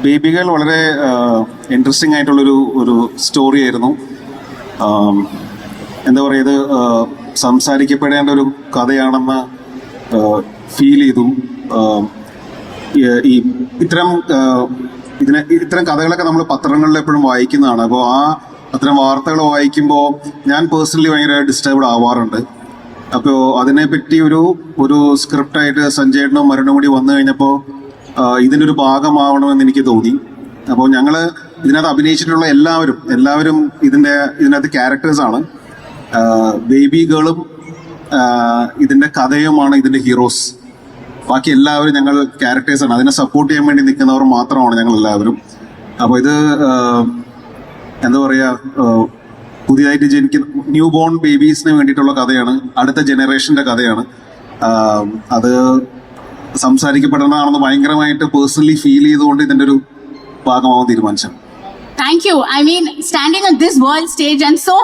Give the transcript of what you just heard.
ബേബികൾ വളരെ ഇൻട്രസ്റ്റിംഗ് ആയിട്ടുള്ളൊരു സ്റ്റോറി ആയിരുന്നു. എന്താ പറയുക, ഇത് സംസാരിക്കപ്പെടേണ്ട ഒരു കഥയാണെന്ന് ഫീൽ ചെയ്തു. ഈ ഇത്തരം കഥകളൊക്കെ നമ്മൾ പത്രങ്ങളിൽ എപ്പോഴും വായിക്കുന്നതാണ്. അപ്പോൾ അത്തരം വാർത്തകൾ വായിക്കുമ്പോൾ ഞാൻ പേഴ്സണലി ഭയങ്കര ഡിസ്റ്റർബ്ഡ് ആവാറുണ്ട്. അപ്പോൾ അതിനെപ്പറ്റി ഒരു സ്ക്രിപ്റ്റായിട്ട് സഞ്ജയേട്ടനും മരണും കൂടി വന്നു കഴിഞ്ഞപ്പോൾ ഇതിൻ്റെ ഒരു ഭാഗമാവണമെന്ന് എനിക്ക് തോന്നി. അപ്പോൾ ഞങ്ങൾ ഇതിനകത്ത് അഭിനയിച്ചിട്ടുള്ള എല്ലാവരും ഇതിനകത്ത് ക്യാരക്ടേഴ്സാണ്. ബേബി ഗേളും ഇതിൻ്റെ കഥയുമാണ് ഇതിൻ്റെ ഹീറോസ്. ബാക്കി എല്ലാവരും ഞങ്ങൾ ക്യാരക്ടേഴ്സാണ്. അതിനെ സപ്പോർട്ട് ചെയ്യാൻ വേണ്ടി നിൽക്കുന്നവർ മാത്രമാണ് ഞങ്ങൾ എല്ലാവരും. അപ്പോൾ ഇത് എന്താ പറയുക, പുതിയതായിട്ട് ജനിക്കുന്ന ന്യൂ ബോൺ ബേബീസിന് വേണ്ടിയിട്ടുള്ള കഥയാണ്. അടുത്ത ജനറേഷൻ്റെ കഥയാണ്. അത് സംസാരിക്കപ്പെടേണ്ടതാണെന്ന് ഭയങ്കരമായിട്ട് പേഴ്സണലി ഫീൽ ചെയ്തുകൊണ്ട് ഇതിൻ്റെ ഒരു ഭാഗമാവാൻ തീരുമാനിച്ചു. Thank you. I mean, standing on this world stage and so